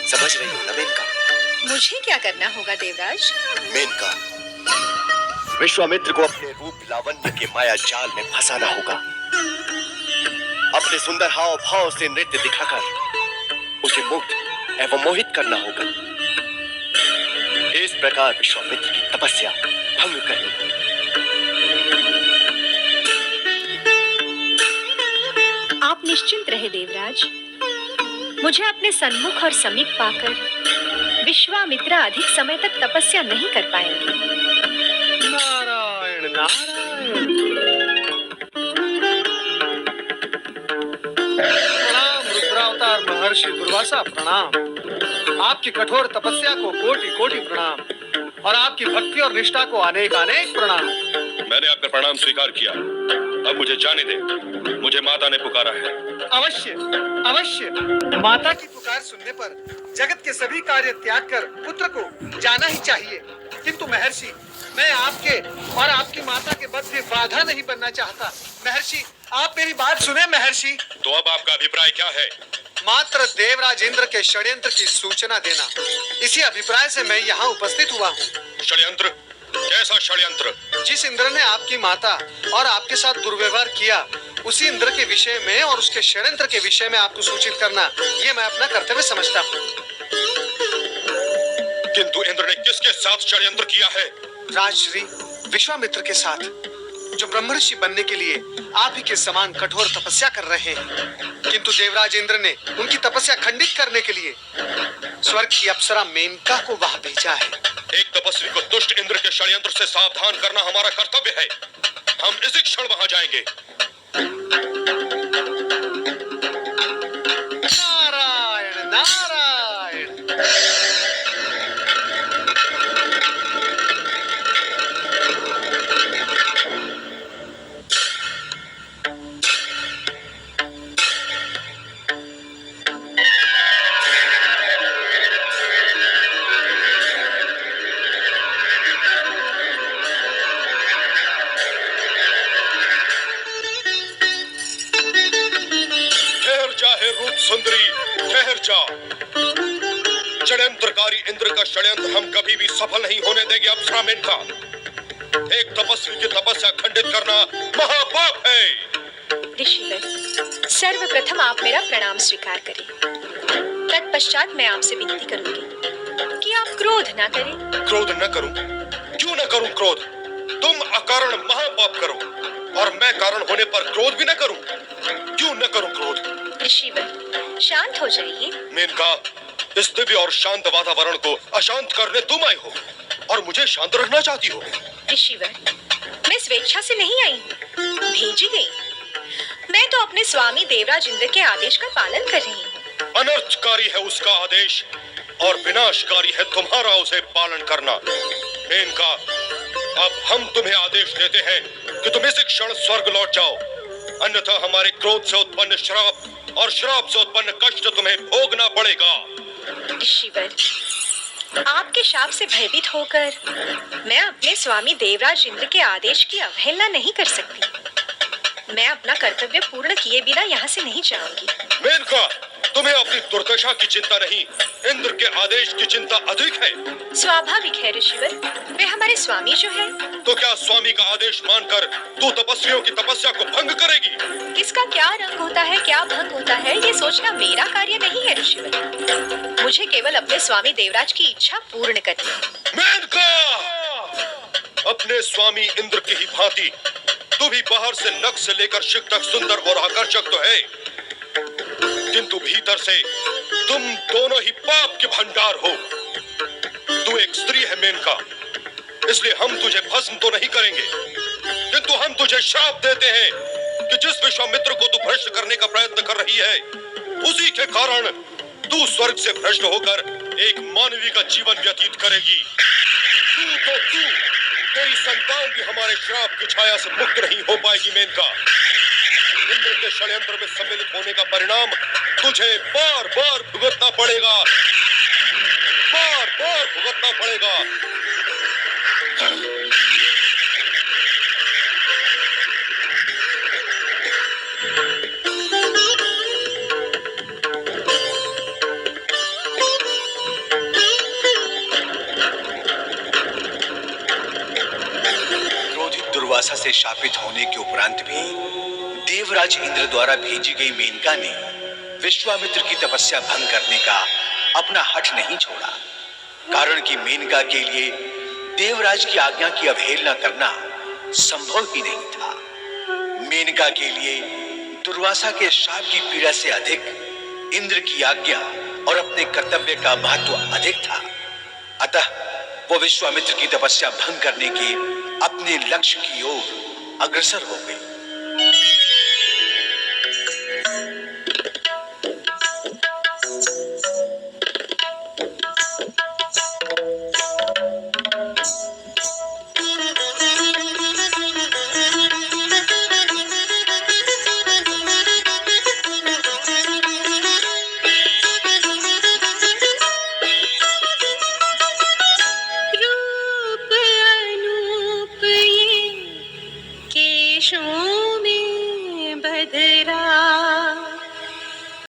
समझ रही हो ना मेनका? मुझे क्या करना होगा देवराज? मेनका, विश्वामित्र को अपने रूप लावण्य के माया जाल में फंसाना होगा। अपने सुंदर हाव भाव से नृत्य दिखाकर उसे मुग्ध एवं मोहित करना होगा। इस प्रकार विश्वामित्र की तपस्या भंग करनी होगी। आप निश्चिंत रहे देवराज। मुझे अपने सन्मुख और समीप पाकर विश्वामित्र अधिक समय तक तपस्या नहीं कर पाएंगे। नारायण नारायण। प्रणाम रुद्रावतार महर्षि दुर्वासा, प्रणाम। आपकी कठोर तपस्या को कोटि कोटि प्रणाम और आपकी भक्ति और निष्ठा को अनेक अनेक प्रणाम। मैंने आपका प्रणाम स्वीकार किया। अब मुझे जाने दे, मुझे माता ने पुकारा है। अवश्य अवश्य। माता की पुकार सुनने पर जगत के सभी कार्य त्याग कर पुत्र को जाना ही चाहिए। किंतु महर्षि, मैं आपके और आपकी माता के मध्य बाधा नहीं बनना चाहता। महर्षि, आप मेरी बात सुने महर्षि। तो अब आपका अभिप्राय क्या है? मात्र देवराज इंद्र के षड्यंत्र की सूचना देना। इसी अभिप्राय से मैं यहाँ उपस्थित हुआ हूँ। षड्यंत्र? कैसा षड्यंत्र? जिस इंद्र ने आपकी माता और आपके साथ दुर्व्यवहार किया, उसी इंद्र के विषय में और उसके षड्यंत्र के विषय में आपको सूचित करना, ये मैं अपना कर्तव्य समझता हूँ। किंतु इंद्र ने किसके साथ षड्यंत्र किया है? राजश्री विश्वामित्र के साथ, जो ब्रह्मर्षि बनने के लिए आप ही के समान कठोर तपस्या कर रहे हैं। किंतु देवराज इंद्र ने उनकी तपस्या खंडित करने के लिए स्वर्ग की अप्सरा मेनका को वहां भेजा है। एक तपस्वी को दुष्ट इंद्र के षड्यंत्र से सावधान करना हमारा कर्तव्य है। हम इसी क्षण वहां जाएंगे। नारायण नारायण। सुंदरी, ठहर जा। षड्यंत्रकारी इंद्र का षड्यंत्र हम कभी भी सफल नहीं होने देंगे। अप्सरा मेनका, एक तपस्वी की तपस्या खंडित करना महापाप है। ऋषिवर, सर्वप्रथम आप मेरा प्रणाम स्वीकार करें। तत्पश्चात मैं आपसे विनती करूंगी कि आप क्रोध न करें। क्रोध न करूं? क्यों न करूं क्रोध? तुम अकारण महापाप करो और मैं कारण होने पर क्रोध भी न करूं। क्यों न करूं क्रोध? ऋषिवर, शांत हो जाइए। मेनका, इस दिव्य और शांत वातावरण को अशांत करने तुम आई हो और मुझे शांत रखना चाहती हो। ऋषिवर, मैं स्वेच्छा से नहीं आई हूँ, भेजी गई। मैं तो अपने स्वामी देवराज इंद्र के आदेश का पालन कर रही हूँ। अनर्थकारी है उसका आदेश और विनाशकारी है तुम्हारा उसे पालन करना। मेनका, अब हम तुम्हें आदेश देते हैं कि तुम इसी क्षण स्वर्ग लौट जाओ, अन्यथा हमारे क्रोध से उत्पन्न श्राप और श्राप से उत्पन्न कष्ट तुम्हें भोगना पड़ेगा। ऋषिवर, आपके शाप से भयभीत होकर मैं अपने स्वामी देवराज इंद्र के आदेश की अवहेलना नहीं कर सकती। मैं अपना कर्तव्य पूर्ण किए बिना यहाँ से नहीं जाऊंगी। मेनका, तुम्हें अपनी दुर्दशा की चिंता नहीं, इंद्र के आदेश की चिंता अधिक है। स्वाभाविक है ऋषिवर, वे हमारे स्वामी जो है। तो क्या स्वामी का आदेश मानकर तू तपस्वियों की तपस्या को भंग करेगी? किसका क्या रंग होता है, क्या भंग होता है, ये सोचना मेरा कार्य नहीं है ऋषिवर। मुझे केवल अपने स्वामी देवराज की इच्छा पूर्ण करनी है। मेनका, अपने स्वामी इंद्र की ही भांति तू भी बाहर से नख से लेकर शिख तक सुंदर और आकर्षक तो है, किंतु भीतर से तुम दोनों ही पाप के भंडार हो। तू एक स्त्री है मेनका, इसलिए हम तुझे भस्म तो नहीं करेंगे, किंतु हम तुझे श्राप देते हैं कि जिस विश्वामित्र को तू भ्रष्ट करने का प्रयत्न कर रही है, उसी के कारण तू स्वर्ग से भ्रष्ट होकर एक मानवी का जीवन व्यतीत करेगी। तू तेरी संतान भी हमारे श्राप की छाया से मुक्त नहीं हो पाएगी। मेनका, इंद्र के षड्यंत्र में सम्मिलित होने का परिणाम तुझे बार बार भुगतना पड़ेगा, बार बार भुगतना पड़ेगा। से शापित होने के उपरांत भी देवराज इंद्र द्वारा भेजी गई मेनका ने विश्वामित्र की तपस्या भंग करने का अपना हठ नहीं छोड़ा। कारण कि मेनका के लिए देवराज की आज्ञा की अवहेलना करना संभव ही नहीं था। मेनका के लिए दुर्वासा के शाप की पीड़ा से अधिक इंद्र की आज्ञा और अपने कर्तव्य का महत्व अधिक था। अतः वो विश्वामित्र की तपस्या भंग करने के अपने लक्ष्य की ओर अग्रसर हो गई। रूप अनूप ये केशों